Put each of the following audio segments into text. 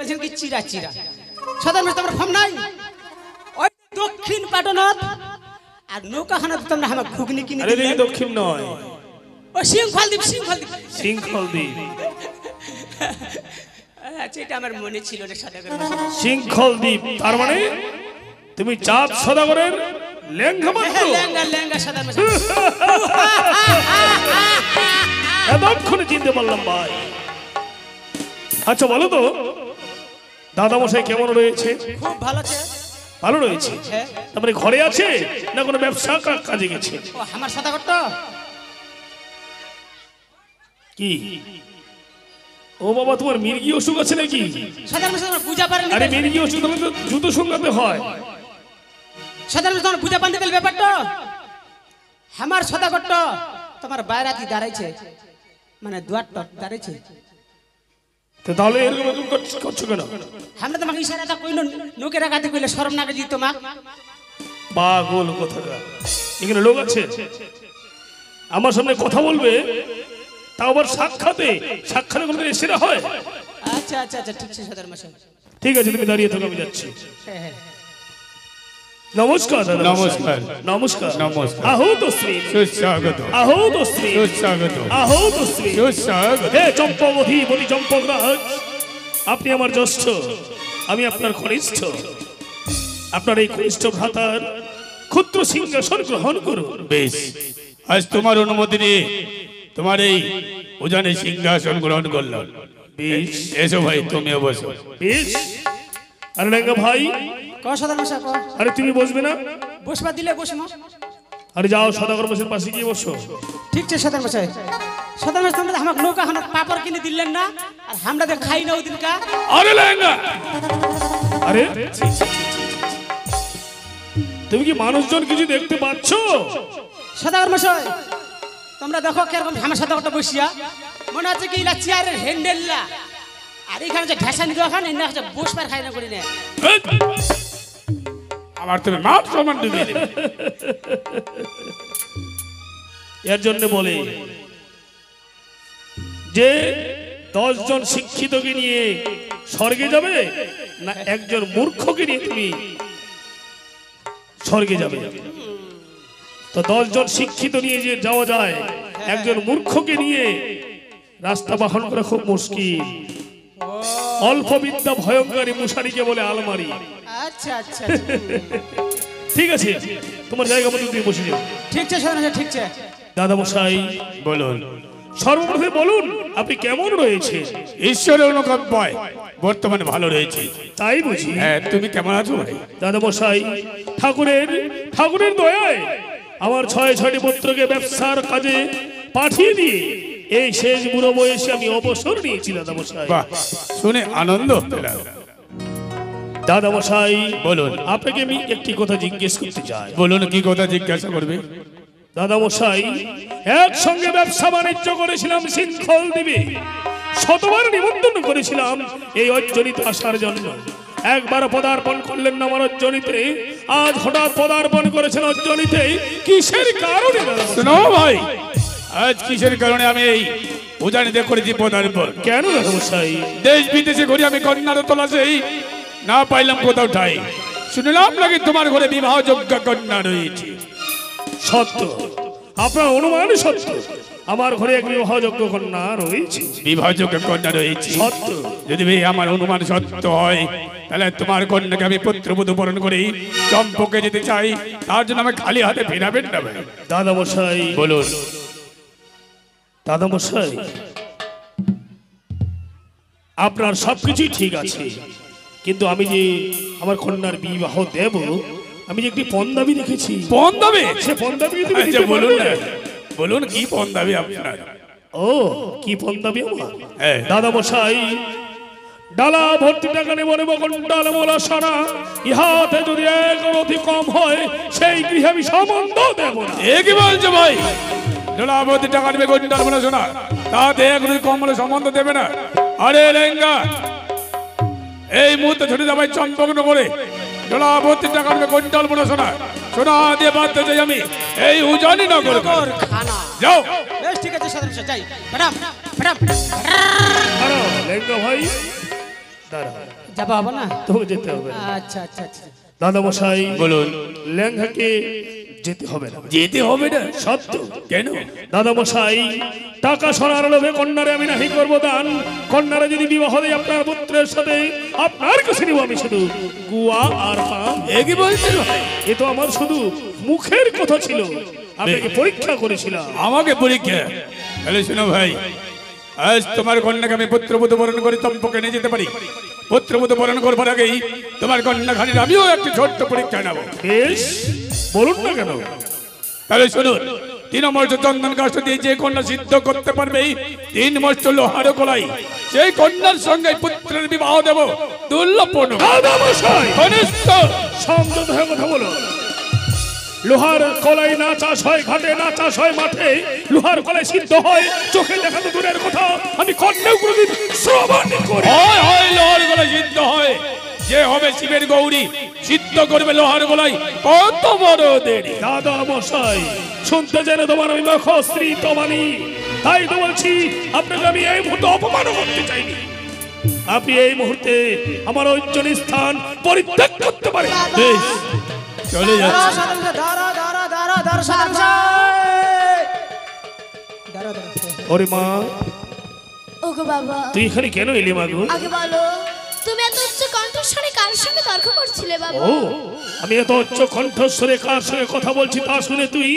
বলেছেন কি চিরা চিরা সাধারণ মানুষ তোমার ফর্ম নাই ওই দক্ষিণ পাটনত আর নৌকাখানা তোমরা আমার ঘুগনি কিনে আরে এই দক্ষিণ নয় ও সিংখল দ্বীপ সিংখল দ্বীপ আচ্ছা এটা আমার মনে ছিল না সদাগর সিংখল দ্বীপ তার মানে তুমি চাঁদ সদাগরের লেঙ্গা মাত্র লেঙ্গা সাধারণ এতক্ষণে চিনতে পারলাম ভাই আচ্ছা বলো তো দাদামশাই কেমন রয়েছে খুব ভালো আছে ভালো রয়েছে তারপরে ঘরে আছে না কোনো ব্যবসা কাজে গেছে ও আমার সদাগর তো কি ও বাবা তোমার মির্গি অসুখ আছে নাকি সাধারণ মানুষ পূজা পারেন আরে মির্গি অসুখ তাহলে তো জুতো সঙ্গাতে হয় সাধারণ মানুষ পূজা পান দিতে ব্যাপারটা আমার সদাগর তো তোমার বাইরাতি দাঁড়াইছে মানে দুয়ারটা দাঁড়াইছে তো তাহলে এরকম করছো কেন আমরা তোমাকে ইশারাটা কইলো লোকের আগাতে কইলে শরম না গেছি তোমাক পাগল কোথাকার এখানে লোক আছে আমার সামনে কথা বলবে তাও আবার সাক্ষাতে কোনো এসে না হয় আচ্ছা আচ্ছা আচ্ছা ঠিক আছে সাধারণ মাসে ঠিক আছে তুমি দাঁড়িয়ে থাকো আমি যাচ্ছি নমস্কার দাদা নমস্কার নমস্কার নমস্কার আহত শ্রী সুস্বাগত আহত শ্রী সুস্বাগত আহত শ্রী সুস্বাগত হে চম্পবধি বলি চম্পকরাজ আপনি আমার জ্যেষ্ঠ আমি আপনার কনিষ্ঠ আপনার এই কনিষ্ঠ ভ্রাতার ক্ষুদ্র সিংহাসন গ্রহণ করুন বেশ আজ তোমার অনুমতি নিয়ে তোমার এই উজানে সিংহাসন গ্রহণ করলাম বেশ এসো ভাই তুমি বসো বেশ আরে লেঙ্গা ভাই ক সাধারণ মাসে ক আরে তুমি বসবে না বসবা দিলে বসমো আরে যাও সদাগর বসের পাশে গিয়ে বসো ঠিক আছে সাধারণ মাসে সাধারণ মাসে তোমরা আমাকে নৌকাখানা পাপড় কিনে দিলেন না আর আমরা তো খাই না ওদিন কা আরে লেঙ্গা আরে তুমি কি মানুষজন কিছু দেখতে পাচ্ছ সাধারণ মাসে তোমরা দেখো কিরকম আমার সাথে বসিয়া মনে হচ্ছে কি ইলা চেয়ারের হ্যান্ডেললা আর এখানে যে ঢাসানি দোকান এনে হচ্ছে বসবার খাই না করি না আমার তুমি মাপ সমান দিবে এর জন্য বলে যে 10 জন শিক্ষিতকে নিয়ে স্বর্গে যাবে না একজন মূর্খকে নিয়ে তুমি স্বর্গে যাবে তো 10 জন শিক্ষিত নিয়ে যে যাওয়া যায় একজন মূর্খকে নিয়ে রাস্তা বাহন করা খুব মুশকিল অল্প বিদ্যা ভয়ঙ্করী মুশারিকে বলে আলমারি আচ্ছা আচ্ছা ঠিক আছে তোমার জায়গা মতো তুমি বসে যাও ঠিক আছে সাধারণ মাসে ঠিক আছে দাদা মশাই বলুন সর্বপ্রথমে বলুন আপনি কেমন রয়েছে ঈশ্বরের অনুকম্পায় বর্তমানে ভালো রয়েছে তাই বুঝি হ্যাঁ তুমি কেমন আছো ভাই দাদা মশাই ঠাকুরের দয়ায় আমার 6টি পুত্রকে ব্যবসার কাজে পাঠিয়ে দিয়ে এই শেষ বুড়ো বয়সে আমি অবসর নিয়েছি দাদা মশাই বাহ শুনে আনন্দ পেলাম দাদা মশাই বলুন আপনাকে আমি একটি কথা জিজ্ঞেস করতে চাই বলুন কি কথা জিজ্ঞাসা করবে দাদা মশাই একসঙ্গে ব্যবসা বাণিজ্য করেছিলাম সিংখল দ্বীপে শতবার নিমন্ত্রণ করেছিলাম এই অর্জনীতে আসার জন্য একবার পদার্পণ করলেন না আমার অর্জনীতে আজ হঠাৎ পদার্পণ করেছেন অর্জনীতে কিসের কারণে শোনো ভাই আজ কিসের কারণে আমি এই উজানিতে করেছি পদার্পণ কেন দাদা মশাই দেশ বিদেশে ঘুরে আমি কন্যার তলাশেই না পাইলাম কোথাও ঠাই শুনলাম নাকি তোমার ঘরে বিবাহযোগ্য কন্যা রয়েছে সত্য আপনার অনুমান সত্য আমার ঘরে এক বিবাহযোগ্য কন্যা রয়েছে বিবাহযোগ্য কন্যা রয়েছে সত্য যদি ভাই আমার অনুমান সত্য হয় তাহলে তোমার কন্যাকে আমি পুত্রবধূ বরণ করেই চম্পকে যেতে চাই তার জন্য আমি খালি হাতে ফেরাবেন না ভাই দাদা মশাই বলুন দাদা মশাই আপনার সবকিছুই ঠিক আছে কিন্তু আমি যে আমার কন্যার বিবাহ দেব আমি যে একটি পন্দাবি রেখেছি পন্দাবি সে পন্দাবি বলুন না বলুন কি পন্দাবি আপনার ও কি পন্দাবি আমার হ্যাঁ। দাদা মশাই ডালা ভর্তি টাকা নেব নেব কন্ডাল মোলা সারা ইহাতে যদি এক অতি কম হয় সেই গৃহে আমি সম্বন্ধ দেব না এ কি বলছো ভাই জলাবতী টাকা নেবে কন্ডাল মোলা শোনা তাতে এক রুই কম হলে সম্বন্ধ দেবে না আরে লেঙ্গা এই মুহূর্তে ছুটে যাবে চম্পগ্ন করে জলাবতী টাকা নেবে কন্ডাল মোলা শোনা সোনা দিয়ে বাঁধতে চাই আমি এই উজানি নগর খানা যাও বেশ ঠিক আছে সাধারণ মাসে যাই ম্যাডাম ম্যাডাম লেঙ্গা ভাই দাঁড়াও, যাবা হবে না? তোকে যেতে হবে না। আচ্ছা আচ্ছা আচ্ছা। দাদা মশাই বলুন। লেঙ্গাকে যেতে হবে না। যেতে হবে না? সত্য। কেন? দাদা মশাই টাকা সোনার লোভে কন্যারে আমি নাহি করবো দান। কন্যারা যদি বিবাহ দেয় আপনার পুত্রের সাথে, আপনার কাছে নিব আমি শুধু গুয়া আর পান। এ কি বলছেন ভাই? এ তো আমার শুধু মুখের কথা ছিল, আপনাকে পরীক্ষা করেছিলাম। আমাকে পরীক্ষা? তাহলে শোনো ভাই, আজ তোমার কন্যাকে আমি পুত্রবধূ বরণ করে চম্পকে নিয়ে যেতে পারি। পুত্রবধূ বরণ করবার আগেই তোমার কন্যা খানির আমিও একটি ছোট্ট পরীক্ষা নেব। বেশ, বলুন না কেন। তাহলে শুনুন, 3 মর্চ চন্দন কাষ্ঠ দিয়ে যে কন্যা সিদ্ধ করতে পারবে 3 মর্চ লোহার কলাই, সেই কন্যার সঙ্গে পুত্রের বিবাহ দেব। দুর্লভপূর্ণ দাদা মশাই কনিষ্ঠ সংযত হয়ে কথা বলো। লোহার কলাই না চাষ হয় ঘাটে, না চাষ হয় মাঠে। লোহার কলাই সিদ্ধ হয় চোখে দেখা তো দূরের কথা, আমি কন্যা কোনদিন শ্রবণ করি। হয় হয় লোহার গলায় সিদ্ধ হয়। যে হবে শিবের গৌরী, সিদ্ধ করবে লোহার গলায়, কত বড় দেরি। দাদা মশাই শুনতে জেনে তোমার আমি নখ স্ত্রী তোমানি, তাই তো বলছি আপনাকে আমি এই মুহূর্তে অপমান করতে চাইনি। আপনি এই মুহূর্তে আমার ঐশ্বরিক স্থান পরিত্যাগ করতে পারেন। বেশ, চলে দাঁড়া যাচ্ছে। সাধন মশাই, দাঁড়া দাঁড়া দাঁড়া দাঁড়া সাধন মশাই। দাঁড়া দাঁড়া। ওরে মা, ওগো বাবা, তুই এখানে কেন এলি মা গো? আগে বলো, তুমি এত উচ্চ কণ্ঠস্বরে কার সঙ্গে তর্ক করছিলে বাবা? ও, আমি এত উচ্চ কণ্ঠস্বরে কার সঙ্গে কথা বলছি তা শুনে তুই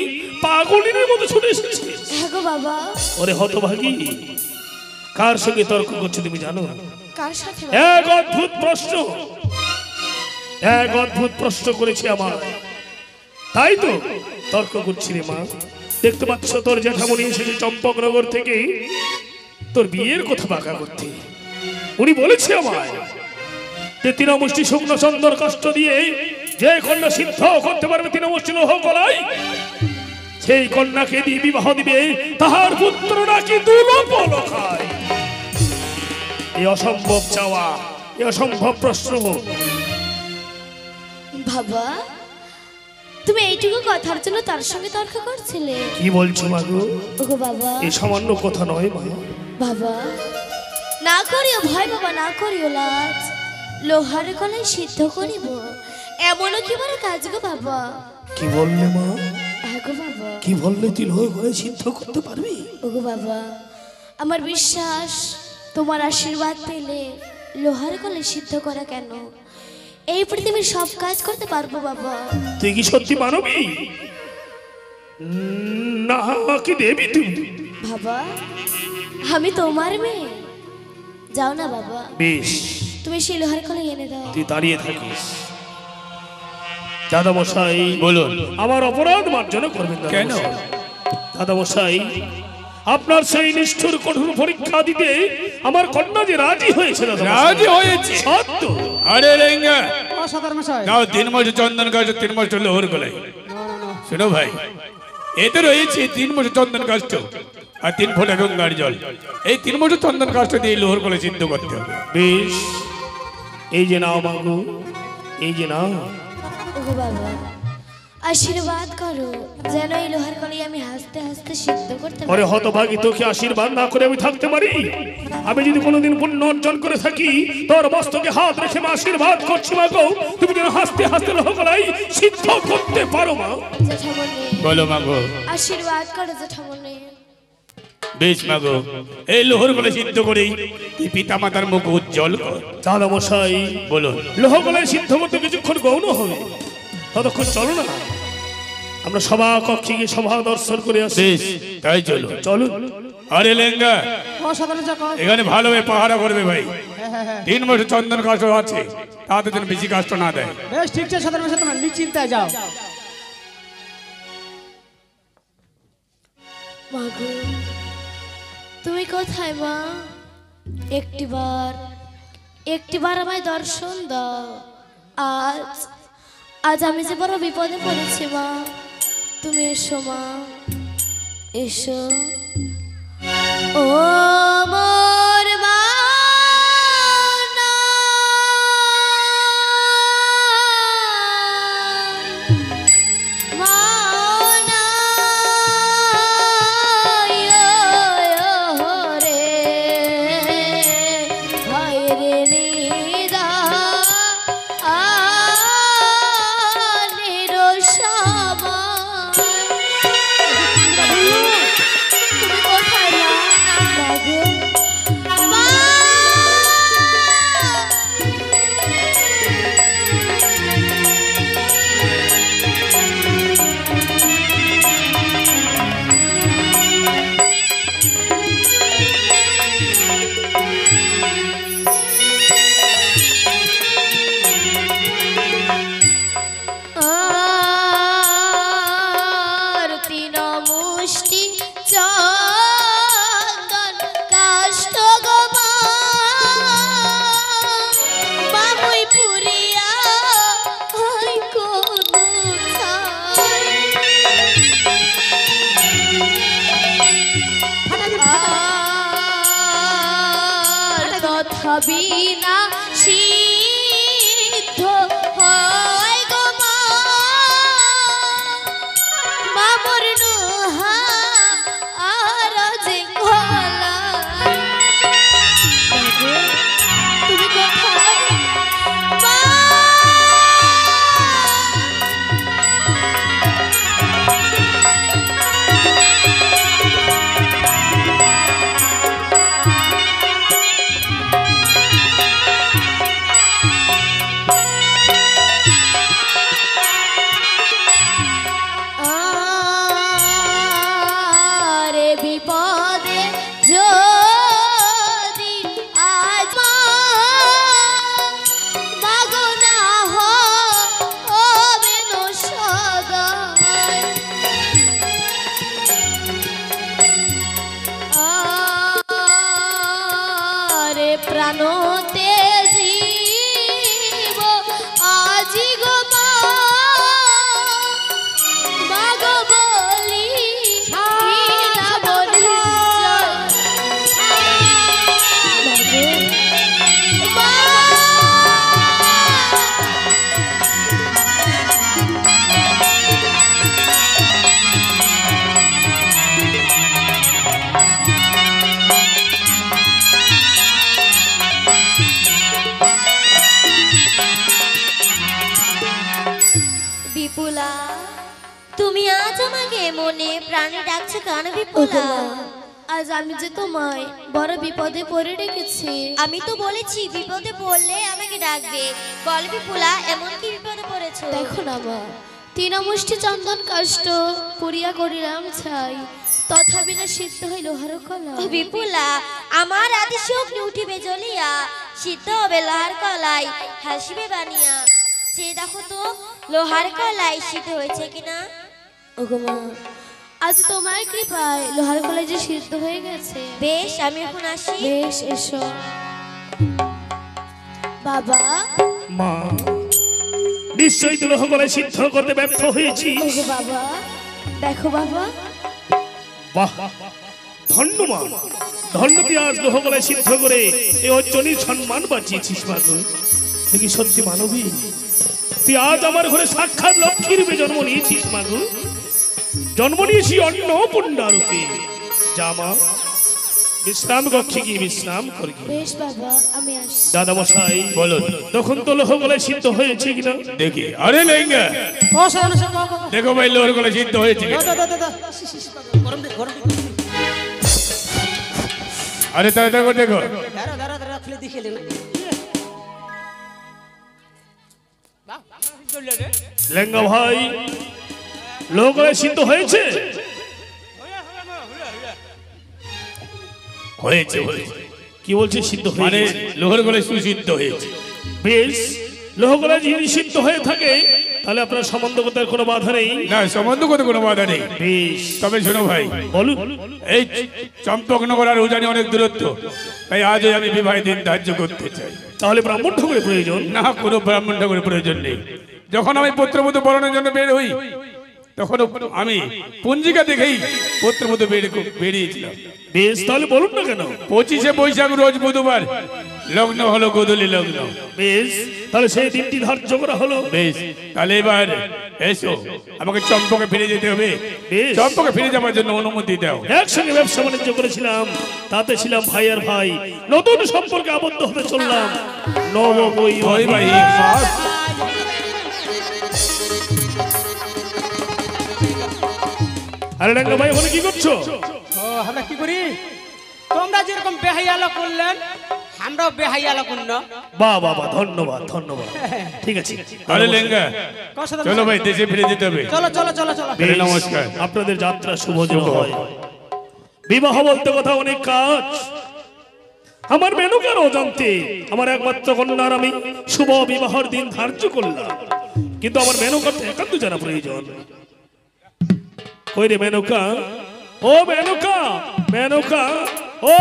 পাগলিনের মতো ছুটে এসেছিস? হ্যাঁ গো বাবা। ওরে হতভাগী, কার সঙ্গে তর্ক করছো তুমি জানো? কার সাথে? এক অদ্ভুত প্রশ্ন, এক অদ্ভুত প্রশ্ন করেছি আমার, তাই তো তর্ক করছি রে মা। দেখতে পাচ্ছ তোর জ্যাঠামণি এসেছে চম্পকনগর থেকে তোর বিয়ের কথা বাঁকা করতে। উনি বলেছে আমায় যে 3 মুষ্টি শুকনো চন্দর কষ্ট দিয়ে যে কন্যা সিদ্ধ করতে পারবে 3 মুষ্টি লোহ কলাই, সেই কন্যাকে দিয়ে বিবাহ দিবে, তাহার পুত্র নাকি দুলোপল খায়। এই অসম্ভব চাওয়া, এই অসম্ভব প্রশ্ন। বাবা, তুমি এইটুকু কথার জন্য তার সঙ্গে তর্ক করছিলে? কি বলছো মাগো? ওগো বাবা, এই সামান্য কথা নয় মা। বাবা না করিও ভয়, বাবা না করিও লাজ। লোহার কলাই সিদ্ধ করিব, এমনও কি বড় কাজ গো বাবা? কি বললে মা? হ্যাঁ গো বাবা। কি বললে তুই লোহ কলাই সিদ্ধ করতে পারবি? ওগো বাবা, আমার বিশ্বাস তোমার আশীর্বাদ পেলে লোহার কলাই সিদ্ধ করা কেন, এই পৃথিবীর সব কাজ করতে পারবো বাবা। তুই কি সত্যি মানবি না কি দেবী তুই? বাবা, আমি তোমার মেয়ে, যাও না বাবা, বেশ, তুমি সেই লোহার কলাই এনে দাও। তুই দাঁড়িয়ে থাকিস। দাদা মশাই বলুন। আমার অপরাধ মার্জনা করবেন না। কেন? দাদা মশাই, আপনার সেই নিষ্ঠুর কঠোর পরীক্ষা দিতে আমার কন্যা যে রাজি হয়েছে। দাদা মশাই। রাজি হয়েছে? সত্য। আরে লেঙ্গা, ও সাধন মশাই। নাও 3 মর্চ চন্দন কাষ্ঠ, 3 মর্চ লোহার গলায়। শোনো ভাই, এতে রয়েছে 3 মর্চ চন্দন কাষ্ঠ আর 3 ফোঁটা গঙ্গার জল। এই 3 মর্চ চন্দন কাষ্ঠ দিয়ে লোহার গলায় সিদ্ধ করতে হবে। বেশ, এই যে নাও মাগো, এই যে নাও। ওগো বাবা, আশীর্বাদ করো যেন এই লোহার কলাই আমি হাসতে হাসতে সিদ্ধ করতে ওরে পারি। হতভাগী, তোকে আশীর্বাদ না করে আমি থাকতে পারি? আমি যদি কোনোদিন পুণ্য অর্জন করে থাকি, তোর মস্তকে হাত রেখে আমি আশীর্বাদ করছি মা গো, তুমি যেন হাসতে হাসতে লোহ কলাই সিদ্ধ করতে পারো মা। জেঠামণি, বলো মাগো। আশীর্বাদ করো জেঠামণি। বেশ মাগো, এই লোহার গলায় সিদ্ধ করেই তুই পিতা মাতার মুখ উজ্জ্বল কর। দাদা মশাই, বলুন। লোহ কলাই সিদ্ধ করতে কিছুক্ষণ গৌণ হবে, ততক্ষণ চলো না আমরা সভা কক্ষে গিয়ে সভা দর্শন করে আসি। বেশ, তাই চলো। চলুন। আরে লেঙ্গা, ও সাধন মশাই। এখানে ভালোভাবে পাহারা করবে ভাই। হ্যাঁ হ্যাঁ। 3 মর্চ চন্দন কাষ্ঠ আছে, তাতে যেন বেশি কাষ্ঠ না দেয়। বেশ ঠিক আছে সাধন মশাই, তোমরা নিশ্চিন্তায় যাও। মাগো, তুমি কোথায় মা? একটিবার আমায় দর্শন দাও। আজ আমি যে বড় বিপদে পড়েছি মা, তুমি এসো মা, এসো। ও মোর মা, রে তথাপি না সিদ্ধ হয় গো মা মামর নোহা আর যে গলায়। তুমি কোথায় মা? আরে বিপদে যদি আজ মাগো না হবে না সদাই। আরে প্রাণতে জীব আজি গো মা মাগো বলি না বলি বিপুলা, তুমি আজ আমাকে মনে প্রাণে ডাকছো কেন বিপুলা? আজ আমি যে তোমায় বড় বিপদে পড়ে রেখেছি। আমি তো বলেছি বিপদে পড়লে আমাকে ডাকবে। বল বিপুলা, এমন কি বিপদে পড়েছো? দেখো না মা, তিন মুষ্টি চন্দন কাষ্ট পুরিয়া করিলাম ছাই, তথাপি না সিদ্ধ হইল লোহার কলা। ও বিপুলা, আমার আদেশে অগ্নি উঠিবে জ্বলিয়া, সিদ্ধ হবে লোহার কলাই, হাসিবে বানিয়া। যে দেখো তো লোহার কলাই সিদ্ধ হয়েছে কিনা। ওগো মা, আজ তোমার কৃপায় লোহার কলাই যে সিদ্ধ হয়ে গেছে। বেশ, আমি এখন আসি। বেশ, এসো। বাবা, মা নিশ্চয়ই তো লোহগলায় সিদ্ধ করতে ব্যর্থ হয়েছি। ওগো বাবা, দেখো বাবা। বাহ, ধন্য মা, ধন্য তুই আজ লোহগলায় সিদ্ধ করে এই অর্জনীর সম্মান বাঁচিয়েছিস মা গো। তুই কি সত্যি মানবী? তুই আজ আমার ঘরে সাক্ষাৎ লক্ষ্মী রূপে জন্ম নিয়েছিস মা গো। জন্ম নিয়েছি অন্নপূর্ণা রূপে। যা মা, বিশ্রাম কক্ষে গিয়ে বিশ্রাম করি। বেশ বাবা, আমি আসছি। দাদা মশাই বলুন, তখন তো লোহগলায় সিদ্ধ হয়েছে কিনা দেখি। আরে লেঙ্গা, ও সাধারণ সব দেখো ভাই লোহার গলায় সিদ্ধ হয়েছে কিনা। গরম দে গরম দে। আরে তাই দেখো দেখো। দাঁড়া দাঁড়া দাঁড়া, খুলে দেখে নে। বাহ, চলে রে। লেঙ্গা ভাই, লোহগলায় সিদ্ধ হয়েছে? হয়েছে হয়েছে। কি বলছে সিদ্ধ মানে হয়েছে? লোহার গলায় সুসিদ্ধ হয়েছে। বেশ, লোহগলায় যদি সিদ্ধ হয়ে থাকে তাহলে আপনার সম্বন্ধগতার কোনো বাধা নেই। না, সম্বন্ধ করতে কোনো বাধা নেই। বেশ, তবে শোনো ভাই, বলুন। এই চম্পকনগর আর উজানি অনেক দূরত্ব, তাই আজই আমি বিবাহের দিন ধার্য করতে চাই। তাহলে ব্রাহ্মণ ঠাকুরের প্রয়োজন? না, কোনো ব্রাহ্মণ ঠাকুরের প্রয়োজন নেই। যখন আমি পুত্রবধূ বরণের জন্য বের হই, তখন আমি পঞ্জিকা দেখেই পুত্রবধূ বেরিয়েছিলাম। বেশ, তাহলে বলুন না কেন। 25শে বৈশাখ রোজ বুধবার, লগ্ন হলো গোধূলি লগ্ন। বেশ, তাহলে সেই দিনটি ধার্য করা হলো। বেশ, তাহলে এবার এসো, আমাকে চম্পকে ফিরে যেতে হবে। বেশ। চম্পকে ফিরে যাওয়ার জন্য অনুমতি দাও। একসঙ্গে ব্যবসা বাণিজ্য করেছিলাম, তাতে ছিলাম ভাই আর ভাই। নতুন সম্পর্কে আবদ্ধ হতে চললাম নব ওই ভাই বৈবাহিক। আরে ডাঙ্গা ভাই, ওখানে কি করছো? ও আমরা কি করি? তোমরা যেরকম বেহাইয়ালা করলেন, আমরাও বেহাইয়ালা করল। বাহ বাহ বাহ, ধন্যবাদ ধন্যবাদ। ঠিক আছে। আরে লেঙ্গা, কার সাথে চলো ভাই, দেশে ফিরে যেতে হবে। চলো চলো চলো চলো। বেশ, নমস্কার। আপনাদের যাত্রা শুভ যেন হয়। বিবাহ বলতে কথা অনেক কাজ। আমার মেনুকার অজান্তে আমার একমাত্র কন্যার আমি শুভ বিবাহের দিন ধার্য করলাম, কিন্তু আমার মেনুকার তো একান্ত জানা প্রয়োজন। কই রে মেনুকা? ও মেনুকা, মেনুকা, ও